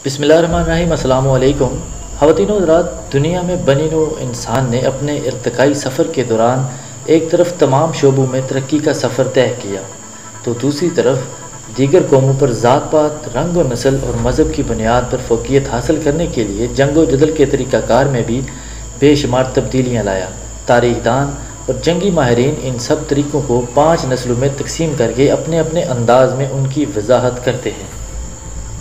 बिस्मिल्लाहिर्रहमानिर्रहीम। अस्सलामु अलैकुम। ख़वातीनो हज़रात, दुनिया में बनी नो इंसान ने अपने इर्तिकाई सफ़र के दौरान एक तरफ तमाम शोबों में तरक्की का सफ़र तय किया तो दूसरी तरफ दीगर कौमों पर ज़ात पात, रंग व नस्ल और मज़हब की बुनियाद पर फ़ौक़ियत हासिल करने के लिए जंग व जदल के तरीक़ाकार में भी बेशुमार तब्दीलियाँ लाया। तारीख़दान और जंगी माहिरीन इन सब तरीक़ों को 5 नस्लों में तकसीम करके अपने अपने अंदाज़ में उनकी वजाहत करते हैं।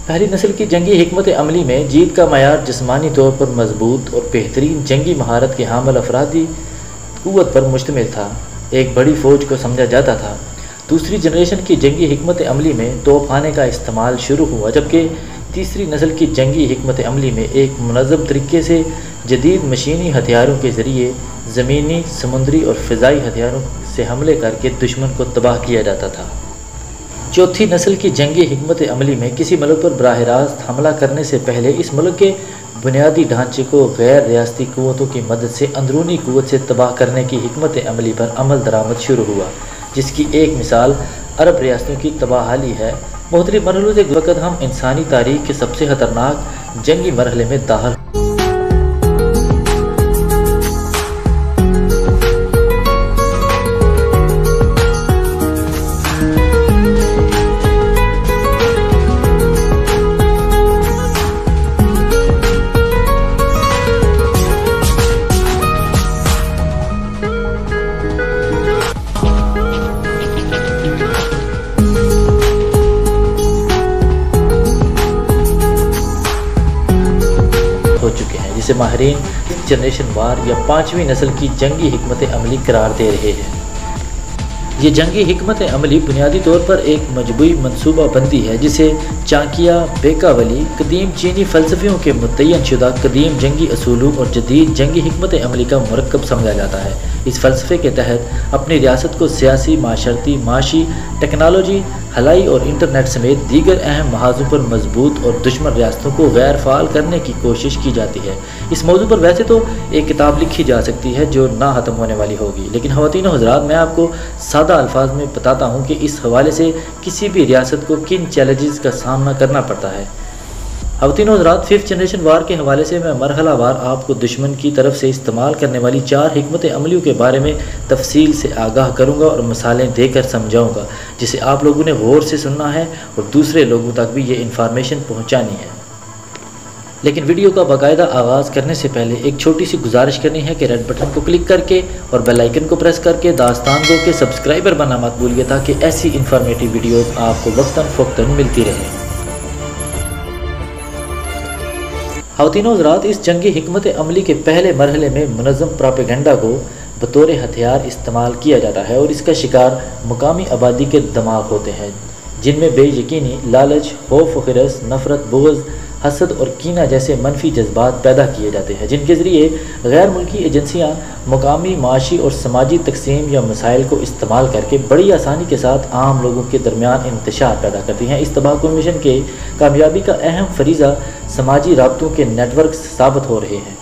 पहली नस्ल की जंगी हिकमत अमली में जीत का मयार जिस्मानी तौर पर मजबूत और बेहतरीन जंगी महारत के हामिल अफरादी क़ुव्वत पर मुश्तमिल था। एक बड़ी फ़ौज को समझा जाता था। दूसरी जनरेशन की जंगी हिकमत अमली में तोपखाने का इस्तेमाल शुरू हुआ, जबकि तीसरी नस्ल की जंगी हिकमत अमली में एक मुनज़्ज़म तरीके से जदीद मशीनी हथियारों के ज़रिए ज़मीनी, समुद्री और फ़िज़ाई हथियारों से हमले करके दुश्मन को तबाह किया जाता था। चौथी नस्ल की जंगी हिकमत अमली में किसी मुल्क पर बराह रास्त हमला करने से पहले इस मुल्क के बुनियादी ढांचे को गैर रियासती क़ुव्वतों की मदद से अंदरूनी क़ुव्वत से तबाह करने की हिकमत अमली पर अमल दरामद शुरू हुआ, जिसकी एक मिसाल अरब रियासतों की तबाहाली है। मुख्तलिफ मरहलों से वक़्त हम इंसानी तारीख़ के सबसे ख़तरनाक जंगी मरहले में दाखिल हो चुके हैं, जिसे माहिरीन जनरेशन वार या 5वीं नस्ल की जंगी हिकमत अमली करार दे रहे हैं। ये जंगी हिकमत अमली बुनियादी तौर पर एक मजबूई मनसूबा बंदी है, जिसे चाकिया बेकावली कदीम चीनी फ़लसफ़ियों के मुतय्यन शुदा कदीम जंगी असूलों और जदीद जंगी हिकमत अमली का मरकब समझा जाता है। इस फ़लसफ़े के तहत अपनी रियासत को सियासी, माशरती, माशी, टेक्नोलॉजी, हलाई और इंटरनेट समेत दीगर अहम महाजों पर मजबूत और दुश्मन रियासतों को गैर फ़ाल करने की कोशिश की जाती है। इस मौजू पर वैसे तो एक किताब लिखी जा सकती है जो ना ख़त्म होने वाली होगी, लेकिन ख़वातीन हज़रात, मैं आपको सादा अल्फाज में बताता हूँ कि इस हवाले से किसी भी रियासत को किन चैलेंजेस का सामना करना पड़ता है। ख़वातीन हज़रात, 5th जनरेशन वार के हवाले से मैं मरहला वार आपको दुश्मन की तरफ से इस्तेमाल करने वाली 4 हिकमत अमलियों के बारे में तफसील से आगाह करूँगा और मिसालें देकर समझाऊँगा, जिसे आप लोगों ने गौर से सुनना है और दूसरे लोगों तक भी ये इन्फॉर्मेशन पहुँचानी है। लेकिन वीडियो का बाकायदा आगाज़ करने से पहले एक छोटी सी गुजारिश करनी है कि रेड बटन को क्लिक करके और बेल आइकन को प्रेस करके दास्तान गो के सब्सक्राइबर बनना मत भूलिए, ताकि ऐसी इन्फॉर्मेटिव वीडियोज़ आपको वक्तन फ़ौक़तन मिलती रहे। ख़वातीन हज़रात, इस जंगी हिकमत अमली के पहले मरहले में मुनज़्ज़म प्रोपेगेंडा को बतौर हथियार इस्तेमाल किया जाता है और इसका शिकार मुकामी आबादी के दिमाग होते हैं, जिनमें बेयकीनी, लालच, खौफ, खिरस, नफ़रत, बुग़्ज़, हसद और कीना जैसे मनफी जज्बात पैदा किए जाते हैं, जिनके ज़रिए गैर मुल्की एजेंसियाँ मुकामी माशी और समाजी तकसीम या मसाइल को इस्तेमाल करके बड़ी आसानी के साथ आम लोगों के दरमियान इंतशार पैदा करती हैं। इस तबाहकुन मिशन के कामयाबी का अहम फरीज़ा समाजी राब्तों के नेटवर्क साबित हो रहे हैं,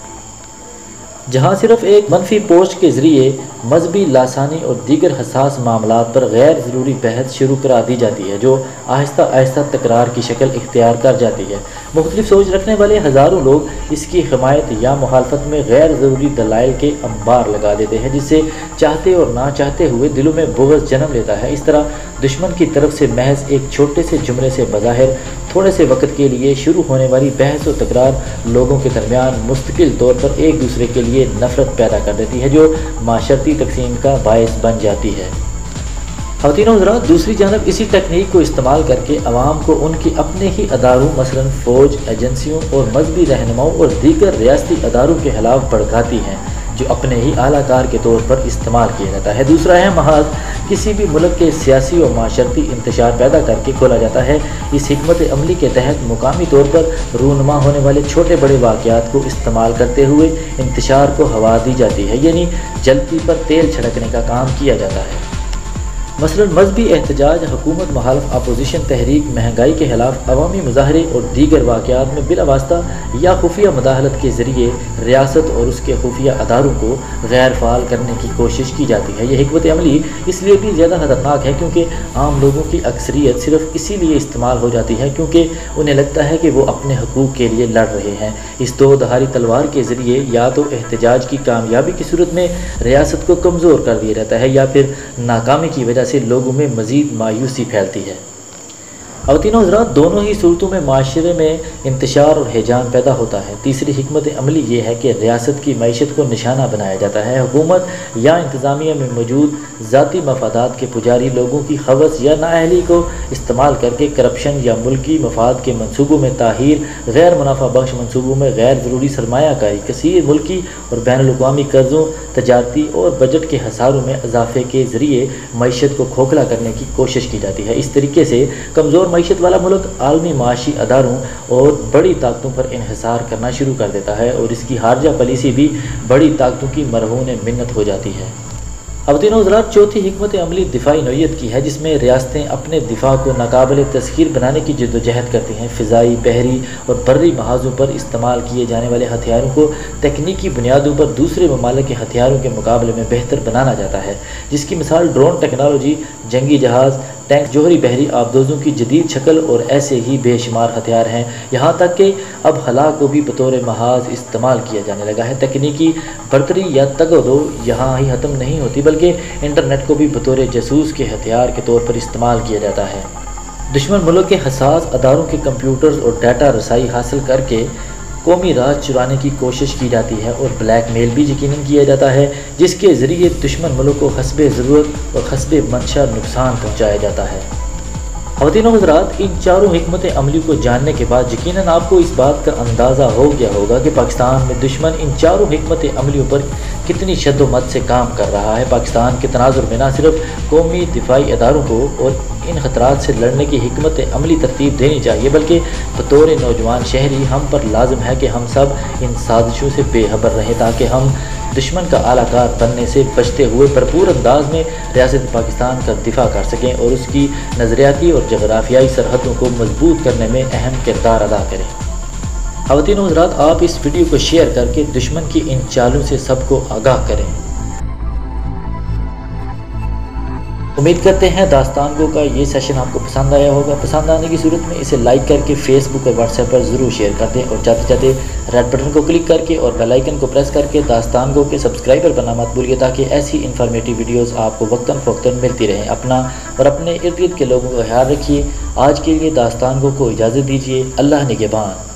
जहाँ सिर्फ एक मनफी पोस्ट के ज़रिए मजहबी, लासानी और दीगर हसास मामलात पर गैर ज़रूरी बहस शुरू करा दी जाती है, जो आहिस्ता आहिस्ता तकरार की शक्ल इख्तियार कर जाती है। मुख्तलिफ सोच रखने वाले हज़ारों लोग इसकी हिमायत या मुखालफत में गैर ज़रूरी दलाइल के अंबार लगा देते हैं, जिससे चाहते और ना चाहते हुए दिलों में बुग़्ज़ जन्म लेता है। इस तरह दुश्मन की तरफ से महज एक छोटे से जुमले से बज़ाहिर थोड़े से वक्त के लिए शुरू होने वाली बहस और तकरार लोगों के दरमियान मुस्तकिल तौर पर एक दूसरे के लिए नफ़रत पैदा कर देती है, जो माशरती तकसीम का बायस बन जाती है। ख़वातीन हज़रात, दूसरी जानब इसी तकनीक को इस्तेमाल करके अवाम को उनकी अपने ही अदारों, मसलन फ़ौज, एजेंसियों और मजहबी रहनुमाओं और दीगर रियासती अदारों के खिलाफ भड़काती हैं, जो अपने ही आलाकार के तौर पर इस्तेमाल किया जाता है। दूसरा अहम महाज किसी भी मुल्क के सियासी और माशरती इंतशार पैदा करके खोला जाता है। इस हिकमत अमली के तहत मुकामी तौर पर रूनुमा होने वाले छोटे बड़े वाक़यात को इस्तेमाल करते हुए इंतशार को हवा दी जाती है, यानी जलती पर तेल छिड़कने का काम किया जाता है। मसलन मजहबी एहतजाज, हुकूमत मुखालिफ अपोजिशन तहरीक, महंगाई के खिलाफ अवामी मुजाहरे और दीगर वाक़यात में बिलावास्ता या खुफिया मुदाखलत के ज़रिए रियासत और उसके खुफिया अदारों को गैर फ़ाल करने की कोशिश की जाती है। यह हिकमत अमली इसलिए भी ज़्यादा ख़तरनाक है क्योंकि आम लोगों की अक्सरियत सिर्फ इसीलिए इस्तेमाल हो जाती है क्योंकि उन्हें लगता है कि वो अपने हकूक़ के लिए लड़ रहे हैं। इस दो धारी तलवार के ज़रिए या तो एहतजाज की कामयाबी की सूरत में रियासत को कमज़ोर कर दिया जाता है या फिर नाकामी की वजह से लोगों में मज़ीद मायूसी फैलती है। ख़वातीन और हज़रात, दोनों ही सूरतों में माशरे में इंतशार और हिजान पैदा होता है। तीसरी हिकमत अमली ये है कि रियासत की मईशत को निशाना बनाया जाता है। हुकूमत या इंतज़ामिया में मौजूद ज़ाती मफादात के पुजारी लोगों की खवस या नाअहली को इस्तेमाल करके करप्शन या मुल्की मफाद के मनसूबों में ताहीर, गैर मुनाफा बख्श मनसूबों में गैर ज़रूरी सरमायाकारी, कसीर मुल्की और बैनुल-अक़वामी कर्ज़ों, तजारती और बजट के हसारों में इजाफे के ज़रिए मईशत को खोखला करने की कोशिश की जाती है। इस तरीके से कमज़ोर मईशत वाला मुल्क आलमी माशी अदारों और बड़ी ताकतों पर इन्हिसार करना शुरू कर देता है और इसकी हारजा पॉलिसी भी बड़ी ताकतों की मरहून मिन्नत हो जाती है। ख़वातीन और हज़रात, चौथी हिकमत अमली दिफाई नौइयत की है जिसमें रियासतें अपने दिफा को नाकाबिल तस्खीर बनाने की जद्दोजहद करती हैं। फ़िज़ाई, बहरी और बर्री महाजों पर इस्तेमाल किए जाने वाले हथियारों को तकनीकी बुनियादों पर दूसरे ममालिक के हथियारों के मुकाबले में बेहतर बनाना जाता है, जिसकी मिसाल ड्रोन टेक्नोलॉजी, जंगी जहाज़, टैंक, जोहरी बहरी आबदोज़ों की जदीद शक्ल और ऐसे ही बेशुमार हथियार हैं। यहाँ तक कि अब हला को भी बतौर महाज इस्तेमाल किया जाने लगा है। तकनीकी बर्तरी या तगदो यहाँ ही ख़त्म नहीं होती बल्कि इंटरनेट को भी बतौर जासूस के हथियार के तौर पर इस्तेमाल किया जाता है। दुश्मन मुल्क के हसास अदारों के कंप्यूटर्स और डाटा रसाई हासिल करके कौमी राज चुराने की कोशिश की जाती है और ब्लैकमेल भी यकीनन किया जाता है, जिसके ज़रिए दुश्मन मुल्क को हस्बे ज़रूरत और हस्बे मंशा नुकसान पहुँचाया जाता है। ख़वातीन और हज़रात, इन चारों हिकमत अमली को जानने के बाद यकीनन आपको इस बात का अंदाज़ा हो गया होगा कि पाकिस्तान में दुश्मन इन चारों हिकमत अमलियों पर कितनी शद्दोमत से काम कर रहा है। पाकिस्तान के तनाजुर में न सिर्फ कौमी दिफाई अदारों को और इन ख़तरात से लड़ने की हिकमत अमली तरतीब देनी चाहिए बल्कि बतौर नौजवान शहरी हम पर लाजम है कि हम सब इन साजिशों से बेखबर रहें ताकि हम दुश्मन का आलाकार बनने से बचते हुए भरपूर अंदाज में रियासत पाकिस्तान का दिफा कर सकें और उसकी नज़रियाती और जगराफियाई सरहदों को मजबूत करने में अहम किरदार अदा करें। ख़वातीन और हज़रात, आप इस वीडियो को शेयर करके दुश्मन की इन चालों से सबको आगाह करें। उम्मीद करते हैं दास्तान गो का ये सेशन आपको पसंद आया होगा। पसंद आने की सूरत में इसे लाइक करके फेसबुक और व्हाट्सएप पर ज़रूर शेयर कर दें और जाते जाते रेड बटन को क्लिक करके और बेल आइकन को प्रेस करके दास्तान गो के सब्सक्राइबर बनना मत भूलिए ताकि ऐसी इन्फॉर्मेटिव वीडियोस आपको वक्तन फ़वक्तन मिलती रहें। अपना और अपने इर्द गिर्द के लोगों का ख्याल रखिए। आज के लिए दास्तान गो को इजाज़त दीजिए। अल्लाह निगहबान।